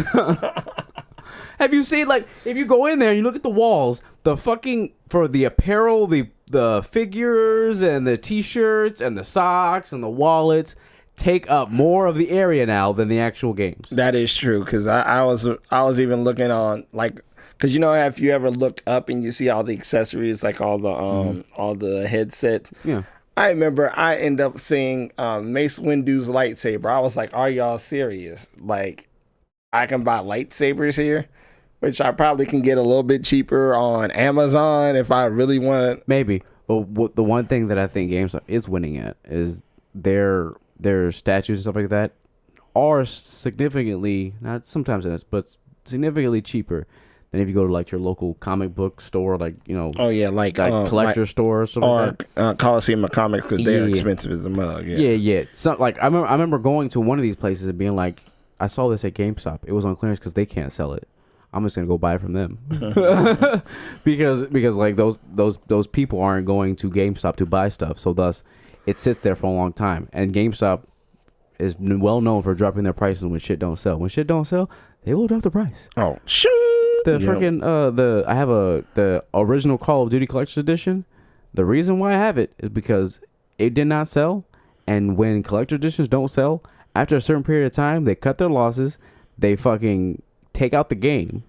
Have you seen if you go in there and you look at the walls, the fucking for the apparel, the figures and the t-shirts and the socks and the wallets take up more of the area now than the actual games. That is true because I was even looking on because if you ever look up and you see all the accessories all the headsets. Yeah. I remember I ended up seeing Mace Windu's lightsaber. I was like, are y'all serious? I can buy lightsabers here, which I probably can get a little bit cheaper on Amazon if I really want. Maybe. But the one thing that I think GameStop is winning at is their statues and stuff like that are significantly, not sometimes it is, but significantly cheaper than if you go to your local comic book store, Oh yeah, collector store or something. Or like Coliseum of Comics because they're expensive as a mug. Yeah. So I remember going to one of these places and being like, I saw this at GameStop. It was on clearance because they can't sell it. I'm just gonna go buy it from them because those people aren't going to GameStop to buy stuff. So thus, it sits there for a long time. And GameStop is well known for dropping their prices when shit don't sell. When shit don't sell, they will drop the price. Oh, shit. The freaking I have the original Call of Duty Collector's Edition. The reason why I have it is because it did not sell, and when collector editions don't sell, after a certain period of time, they cut their losses. They fucking take out the game,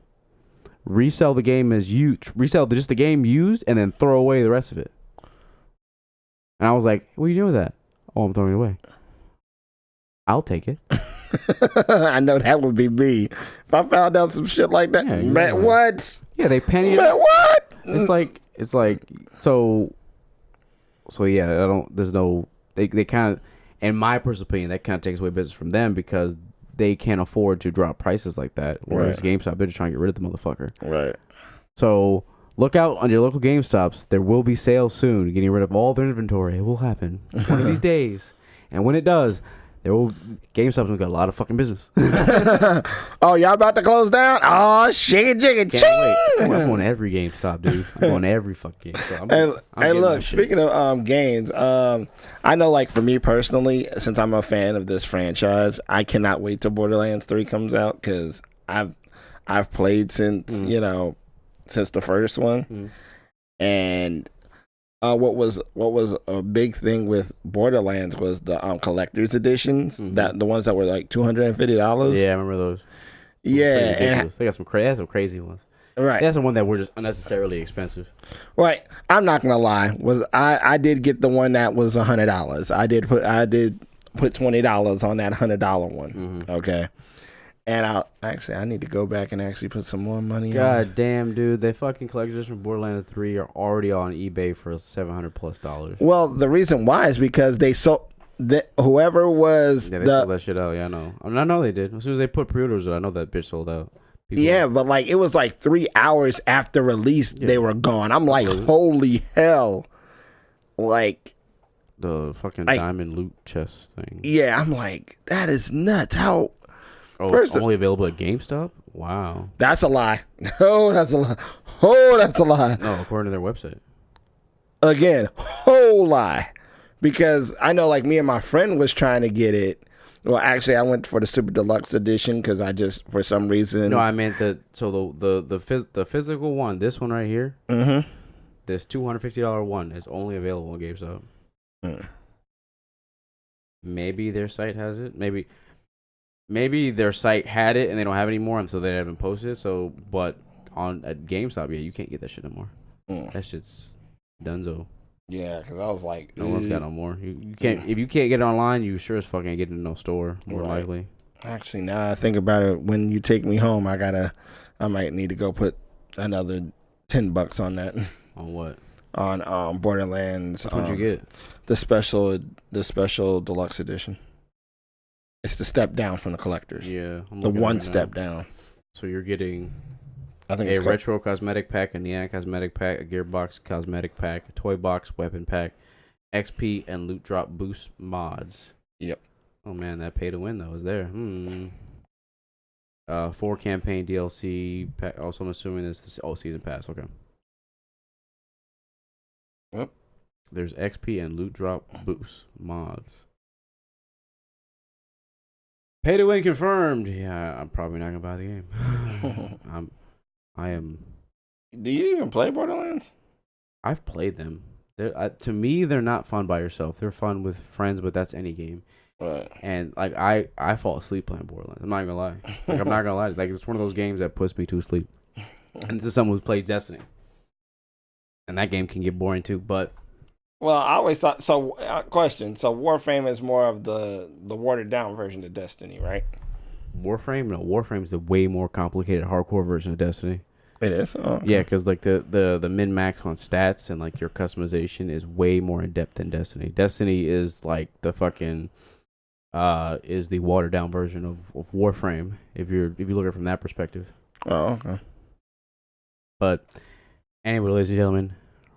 resell the game as resell just the game used, and then throw away the rest of it. And I was like, "What are you doing with that?" "Oh, I'm throwing it away." "I'll take it." I know that would be me if I found out some shit like that. Yeah, Man, what? Yeah, they penny it. What? It's like so yeah. There's no. They kind of, in my personal opinion, that kind of takes away business from them because they can't afford to drop prices like that. Whereas GameStop, they're just trying to get rid of the motherfucker. Right. So look out on your local GameStops. There will be sales soon, getting rid of all their inventory. It will happen one of these days, and when it does, GameStop's gonna get a lot of fucking business. Oh, y'all about to close down? Oh, shit, jigga, ching! I'm going to every GameStop, dude. I'm going to every fucking GameStop. Hey, look, speaking of games, I know, for me personally, since I'm a fan of this franchise, I cannot wait till Borderlands 3 comes out because I've played since since the first one, and what was a big thing with Borderlands was the collector's editions, that the ones that were like $250. Yeah, I remember those. Yeah, and they got some crazy ones. Right, that's the one that were just unnecessarily expensive. Right, I'm not gonna lie. I did get the one that was $100. I did put $20 on that $100 one. Okay. And I need to go back and actually put some more money on. God damn, dude. They fucking collectors from Borderlands 3 are already on eBay for $700+. Well, the reason why is because they sold whoever was they sold that shit out. Yeah, I know. I know they did. As soon as they put pre-orders, I know that bitch sold out. But it was 3 hours after release, they were gone. I'm like, holy hell. The fucking diamond loot chest thing. Yeah, I'm like, that is nuts. How... Oh, it's only available at GameStop? Wow. That's a lie. Oh, that's a lie. Oh, that's a lie. No, according to their website. Again, whole lie. Because I know, like, me and my friend was trying to get it. Well, actually, I went for the super deluxe edition because I just, for some reason. No, I meant the physical one. This one right here. Mm-hmm. This $250 one is only available on GameStop. Maybe their site has it. Maybe their site had it and they don't have it anymore, and so they haven't posted it. So, but at GameStop, yeah, you can't get that shit no more. That shit's dunzo. Yeah, because I was like, no one's got no more. You can't if you can't get it online, you sure as fuck ain't getting it in no store. More likely. Actually, now I think about it, when you take me home, I might need to go put another $10 on that. On what? On Borderlands. What'd you get? The special deluxe edition. It's the step down from the collectors. Yeah, the one step down. So you're getting I think a retro cosmetic pack, a neon cosmetic pack, a gearbox cosmetic pack, a toy box weapon pack, XP and loot drop boost mods. Yep. Oh man, that pay to win though is there. 4 campaign DLC pack. Also, I'm assuming this season pass. Okay. Yep. There's XP and loot drop boost mods. Pay to win confirmed. Yeah, I'm probably not gonna buy the game. I am. Do you even play Borderlands? I've played them. To me, they're not fun by yourself. They're fun with friends, but that's any game. Right. And like I fall asleep playing Borderlands. I'm not gonna lie. Like I'm not gonna lie. Like it's one of those games that puts me to sleep. And this is someone who's played Destiny, and that game can get boring too. But well, I always thought so. Question: so Warframe is more of the watered down version of Destiny, right? Warframe? No, Warframe's the way more complicated, hardcore version of Destiny. It is. Oh, okay. Yeah, because like the min max on stats and like your customization is way more in depth than Destiny. Destiny is like the fucking is the watered down version of Warframe if you look at it from that perspective. Oh, okay. But anyway, ladies and gentlemen,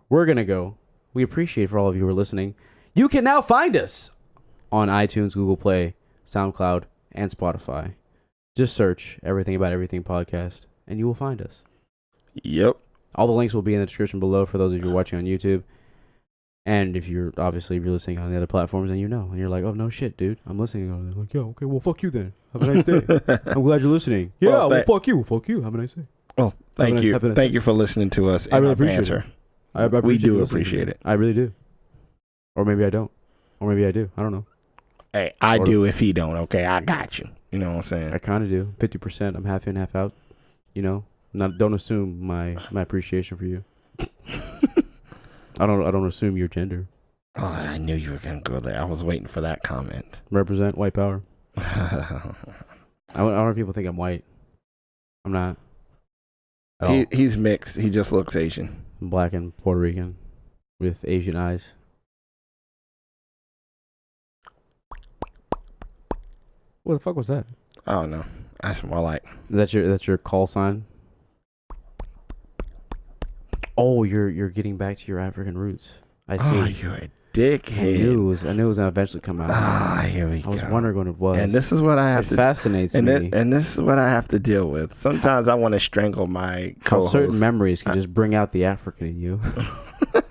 we're gonna go. We appreciate for all of you who are listening. You can now find us on iTunes, Google Play, SoundCloud, and Spotify. Just search Everything About Everything podcast, and you will find us. Yep. All the links will be in the description below for those of you watching on YouTube. And if you're listening on the other platforms, then you know. And you're like, oh, no shit, dude. I'm listening. I'm like, yeah, okay, well, fuck you then. Have a nice day. I'm glad you're listening. Yeah, well, fuck you. Fuck you. Have a nice day. Well, thank you. Thank you for listening to us. I really appreciate it. We do appreciate it. I really do. Or maybe I don't. Or maybe I do. I don't know. Hey, I do if he don't, okay? I got you. You know what I'm saying? I kind of do. 50%. I'm half in, half out. You know? Don't assume my appreciation for you. I don't assume your gender. Oh, I knew you were gonna go there. I was waiting for that comment. Represent white power. I don't know if people think I'm white. I'm not. He's mixed. He just looks Asian. I'm black and Puerto Rican with Asian eyes. What the fuck was that? I don't know. That's more like. That's your call sign. Oh, you're getting back to your African roots. I see. Oh, you're a dickhead. I knew it was gonna eventually come out. Here we go. I was wondering when it was. And this is what I have to. It fascinates me. And this is what I have to deal with. Sometimes I want to strangle my co-host. Certain memories can just bring out the African in you.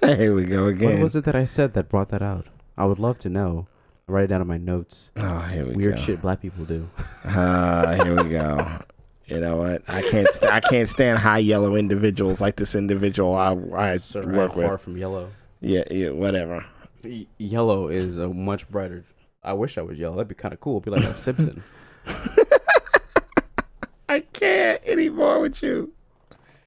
Here we go again. What was it that I said that brought that out? I would love to know. I'll write it down in my notes. Oh, here we go. Weird shit black people do. Here we go. You know what? I can't stand high yellow individuals like this individual I work with. Far from yellow. Yeah, whatever. Yellow is a much brighter. I wish I was yellow. That'd be kind of cool. It'd be like a Simpson. I can't anymore with you.